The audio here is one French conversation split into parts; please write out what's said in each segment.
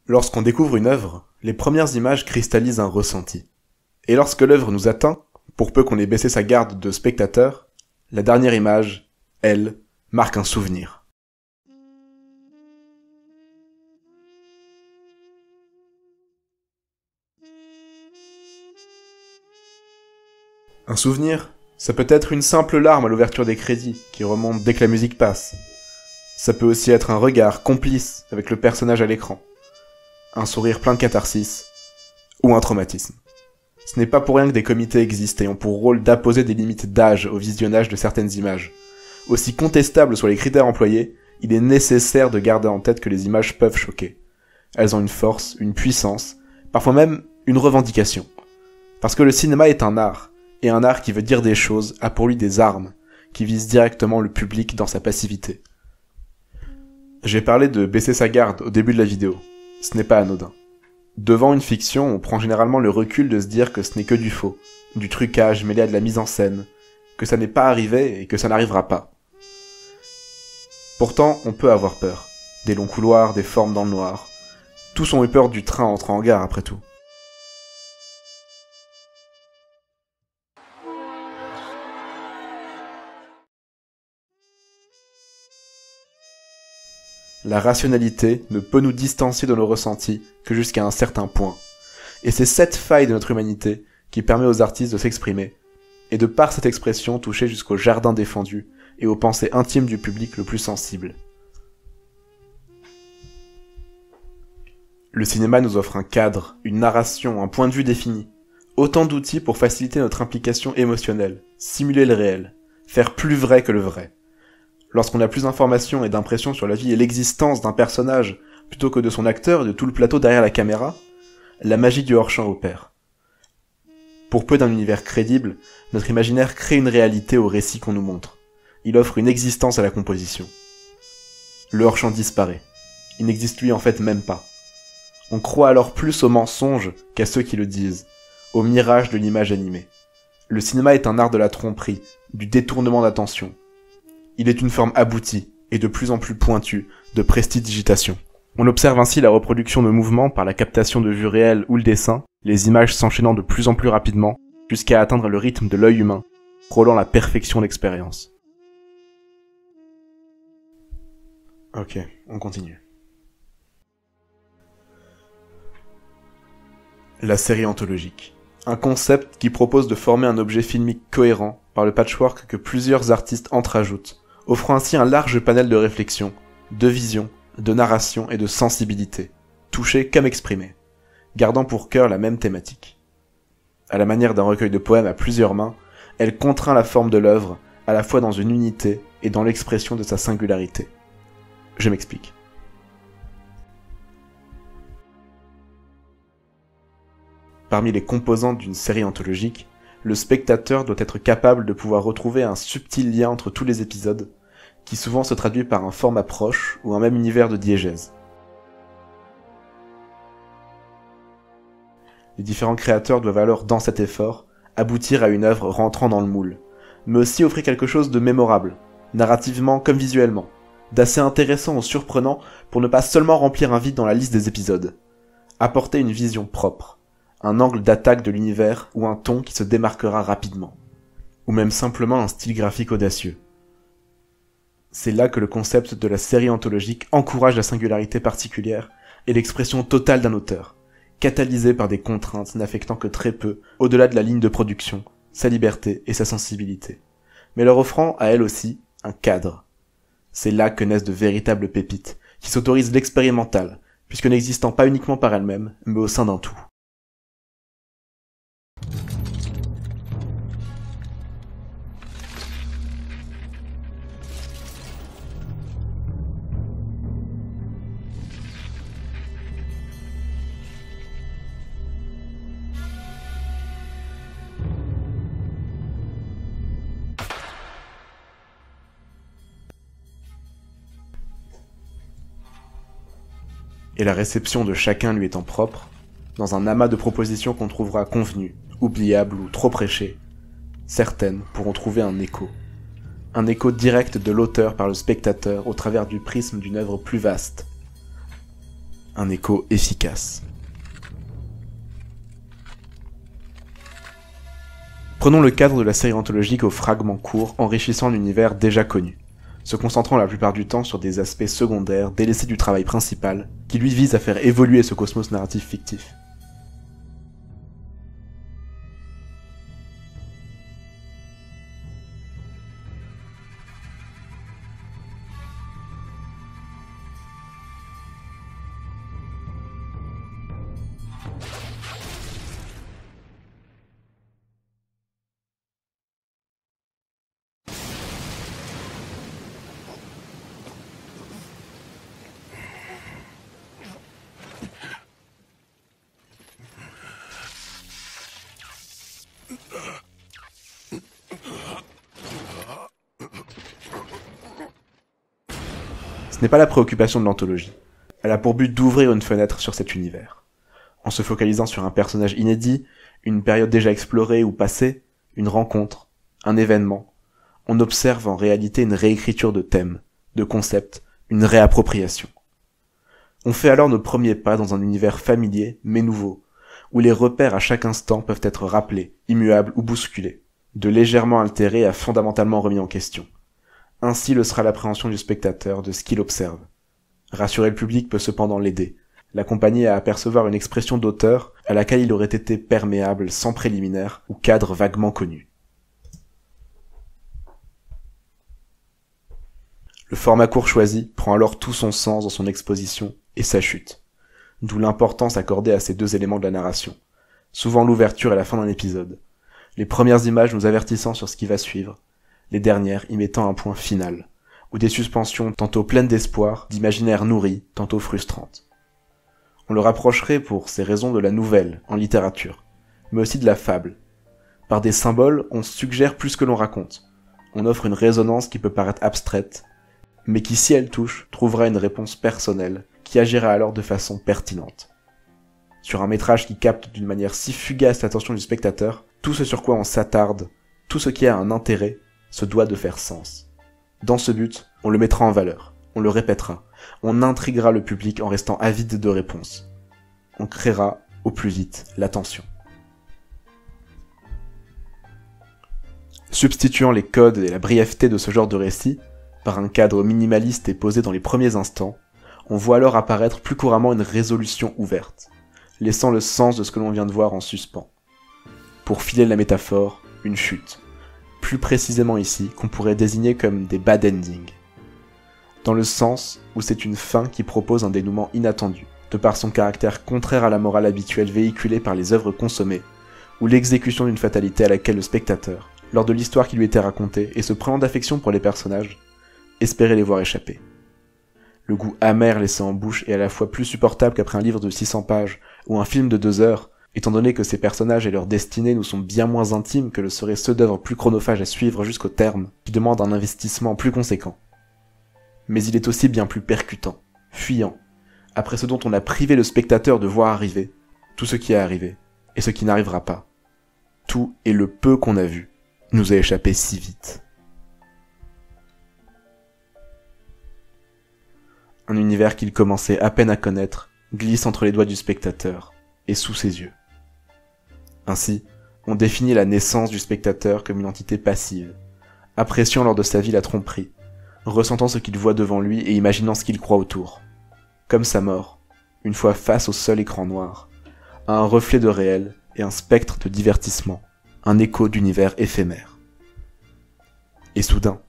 Lorsqu'on découvre une œuvre, les premières images cristallisent un ressenti. Et lorsque l'œuvre nous atteint, pour peu qu'on ait baissé sa garde de spectateur, la dernière image, elle, marque un souvenir. Un souvenir, ça peut être une simple larme à l'ouverture des crédits, qui remonte dès que la musique passe. Ça peut aussi être un regard complice avec le personnage à l'écran, un sourire plein de catharsis, ou un traumatisme. Ce n'est pas pour rien que des comités existent et ont pour rôle d'apposer des limites d'âge au visionnage de certaines images. Aussi contestables soient les critères employés, il est nécessaire de garder en tête que les images peuvent choquer. Elles ont une force, une puissance, parfois même une revendication. Parce que le cinéma est un art, et un art qui veut dire des choses a pour lui des armes, qui visent directement le public dans sa passivité. J'ai parlé de baisser sa garde au début de la vidéo. Ce n'est pas anodin. Devant une fiction, on prend généralement le recul de se dire que ce n'est que du faux, du trucage mêlé à de la mise en scène, que ça n'est pas arrivé et que ça n'arrivera pas. Pourtant, on peut avoir peur. Des longs couloirs, des formes dans le noir. Tous ont eu peur du train entrant en gare après tout. La rationalité ne peut nous distancier de nos ressentis que jusqu'à un certain point. Et c'est cette faille de notre humanité qui permet aux artistes de s'exprimer, et de par cette expression toucher jusqu'au jardin défendu et aux pensées intimes du public le plus sensible. Le cinéma nous offre un cadre, une narration, un point de vue défini. Autant d'outils pour faciliter notre implication émotionnelle, simuler le réel, faire plus vrai que le vrai. Lorsqu'on a plus d'informations et d'impressions sur la vie et l'existence d'un personnage, plutôt que de son acteur et de tout le plateau derrière la caméra, la magie du hors-champ opère. Pour peu d'un univers crédible, notre imaginaire crée une réalité au récit qu'on nous montre. Il offre une existence à la composition. Le hors-champ disparaît. Il n'existe lui en fait même pas. On croit alors plus aux mensonges qu'à ceux qui le disent, au mirage de l'image animée. Le cinéma est un art de la tromperie, du détournement d'attention. Il est une forme aboutie, et de plus en plus pointue, de prestidigitation. On observe ainsi la reproduction de mouvements par la captation de vues réelles ou le dessin, les images s'enchaînant de plus en plus rapidement, jusqu'à atteindre le rythme de l'œil humain, frôlant la perfection d'expérience. Ok, on continue. La série anthologique. Un concept qui propose de former un objet filmique cohérent par le patchwork que plusieurs artistes entreajoutent, offrant ainsi un large panel de réflexion, de vision, de narration et de sensibilité, touchée comme exprimée, gardant pour cœur la même thématique. À la manière d'un recueil de poèmes à plusieurs mains, elle contraint la forme de l'œuvre, à la fois dans une unité et dans l'expression de sa singularité. Je m'explique. Parmi les composantes d'une série anthologique, le spectateur doit être capable de pouvoir retrouver un subtil lien entre tous les épisodes, qui souvent se traduit par un format proche ou un même univers de diégèse. Les différents créateurs doivent alors, dans cet effort, aboutir à une œuvre rentrant dans le moule, mais aussi offrir quelque chose de mémorable, narrativement comme visuellement, d'assez intéressant ou surprenant pour ne pas seulement remplir un vide dans la liste des épisodes, apporter une vision propre, un angle d'attaque de l'univers ou un ton qui se démarquera rapidement, ou même simplement un style graphique audacieux. C'est là que le concept de la série anthologique encourage la singularité particulière et l'expression totale d'un auteur, catalysé par des contraintes n'affectant que très peu, au-delà de la ligne de production, sa liberté et sa sensibilité, mais leur offrant à elle aussi un cadre. C'est là que naissent de véritables pépites, qui s'autorisent l'expérimental, puisque n'existant pas uniquement par elles-mêmes, mais au sein d'un tout. Et la réception de chacun lui étant propre, dans un amas de propositions qu'on trouvera convenues, oubliables ou trop prêchées, certaines pourront trouver un écho direct de l'auteur par le spectateur au travers du prisme d'une œuvre plus vaste. un écho efficace. Prenons le cadre de la série anthologique aux fragments courts enrichissant l'univers déjà connu, se concentrant la plupart du temps sur des aspects secondaires délaissés du travail principal, qui lui vise à faire évoluer ce cosmos narratif fictif. Ce n'est pas la préoccupation de l'anthologie. Elle a pour but d'ouvrir une fenêtre sur cet univers. En se focalisant sur un personnage inédit, une période déjà explorée ou passée, une rencontre, un événement, on observe en réalité une réécriture de thèmes, de concepts, une réappropriation. On fait alors nos premiers pas dans un univers familier mais nouveau, où les repères à chaque instant peuvent être rappelés, immuables ou bousculés, de légèrement altérés à fondamentalement remis en question. Ainsi le sera l'appréhension du spectateur de ce qu'il observe. Rassurer le public peut cependant l'aider, l'accompagner à apercevoir une expression d'auteur à laquelle il aurait été perméable sans préliminaire ou cadre vaguement connu. Le format court choisi prend alors tout son sens dans son exposition et sa chute, d'où l'importance accordée à ces deux éléments de la narration, souvent l'ouverture et la fin d'un épisode, les premières images nous avertissant sur ce qui va suivre, les dernières y mettant un point final, ou des suspensions tantôt pleines d'espoir, d'imaginaire nourri, tantôt frustrantes. On le rapprocherait pour ces raisons de la nouvelle, en littérature, mais aussi de la fable. Par des symboles, on suggère plus que l'on raconte. On offre une résonance qui peut paraître abstraite, mais qui, si elle touche, trouvera une réponse personnelle, qui agira alors de façon pertinente. Sur un métrage qui capte d'une manière si fugace l'attention du spectateur, tout ce sur quoi on s'attarde, tout ce qui a un intérêt, se doit de faire sens. Dans ce but, on le mettra en valeur, on le répétera, on intriguera le public en restant avide de réponses. On créera, au plus vite, l'attention. Substituant les codes et la brièveté de ce genre de récit, par un cadre minimaliste et posé dans les premiers instants, on voit alors apparaître plus couramment une résolution ouverte, laissant le sens de ce que l'on vient de voir en suspens. Pour filer la métaphore, une chute. Plus précisément ici, qu'on pourrait désigner comme des bad endings. Dans le sens où c'est une fin qui propose un dénouement inattendu, de par son caractère contraire à la morale habituelle véhiculée par les œuvres consommées, ou l'exécution d'une fatalité à laquelle le spectateur, lors de l'histoire qui lui était racontée et se prenant d'affection pour les personnages, espérait les voir échapper. Le goût amer laissé en bouche est à la fois plus supportable qu'après un livre de 600 pages ou un film de 2 heures, étant donné que ces personnages et leurs destinées nous sont bien moins intimes que le seraient ceux d'œuvres plus chronophages à suivre jusqu'au terme, qui demandent un investissement plus conséquent. Mais il est aussi bien plus percutant, fuyant, après ce dont on a privé le spectateur de voir arriver, tout ce qui est arrivé, et ce qui n'arrivera pas. Tout et le peu qu'on a vu nous a échappé si vite. Un univers qu'il commençait à peine à connaître glisse entre les doigts du spectateur et sous ses yeux. Ainsi, on définit la naissance du spectateur comme une entité passive, appréciant lors de sa vie la tromperie, ressentant ce qu'il voit devant lui et imaginant ce qu'il croit autour. Comme sa mort, une fois face au seul écran noir, à un reflet de réel et un spectre de divertissement, un écho d'univers éphémère. Et soudain,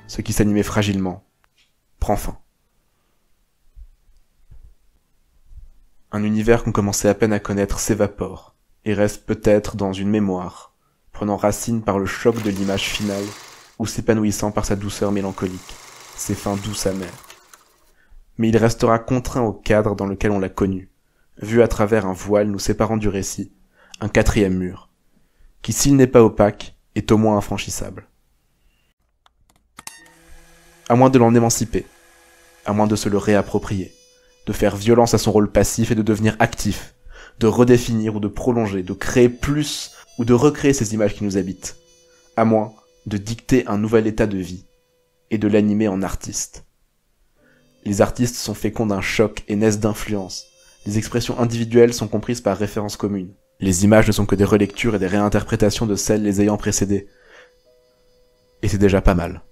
ce qui s'animait fragilement prend fin. Un univers qu'on commençait à peine à connaître s'évapore, et reste peut-être dans une mémoire, prenant racine par le choc de l'image finale, ou s'épanouissant par sa douceur mélancolique, ses fins douces amères. Mais il restera contraint au cadre dans lequel on l'a connu, vu à travers un voile nous séparant du récit, un 4e mur, qui s'il n'est pas opaque, est au moins infranchissable. À moins de l'en émanciper, à moins de se le réapproprier, de faire violence à son rôle passif et de devenir actif, de redéfinir ou de prolonger, de créer plus ou de recréer ces images qui nous habitent, à moins de dicter un nouvel état de vie et de l'animer en artiste. Les artistes sont féconds d'un choc et naissent d'influence. Les expressions individuelles sont comprises par référence commune. Les images ne sont que des relectures et des réinterprétations de celles les ayant précédées. Et c'est déjà pas mal.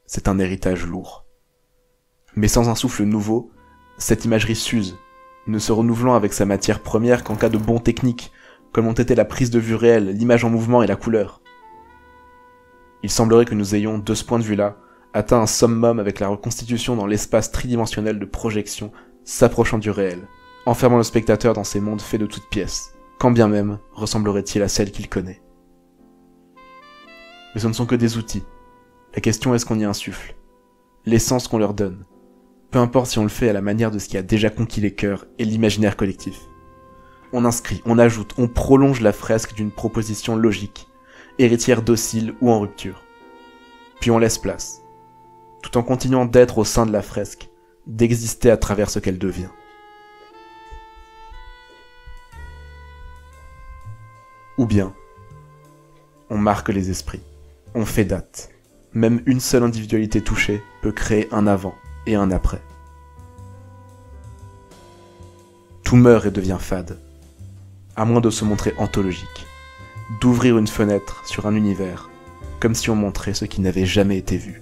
C'est un héritage lourd. Mais sans un souffle nouveau, cette imagerie s'use, ne se renouvelant avec sa matière première qu'en cas de bons techniques, comme ont été la prise de vue réelle, l'image en mouvement et la couleur. Il semblerait que nous ayons, de ce point de vue-là, atteint un summum avec la reconstitution dans l'espace tridimensionnel de projection s'approchant du réel, enfermant le spectateur dans ces mondes faits de toutes pièces, quand bien même ressemblerait-il à celle qu'il connaît. Mais ce ne sont que des outils. La question est ce qu'on y insuffle, l'essence qu'on leur donne, peu importe si on le fait à la manière de ce qui a déjà conquis les cœurs et l'imaginaire collectif. On inscrit, on ajoute, on prolonge la fresque d'une proposition logique, héritière docile ou en rupture. Puis on laisse place, tout en continuant d'être au sein de la fresque, d'exister à travers ce qu'elle devient. Ou bien, on marque les esprits, on fait date. Même une seule individualité touchée peut créer un avant et un après. Tout meurt et devient fade, à moins de se montrer anthologique, d'ouvrir une fenêtre sur un univers, comme si on montrait ce qui n'avait jamais été vu.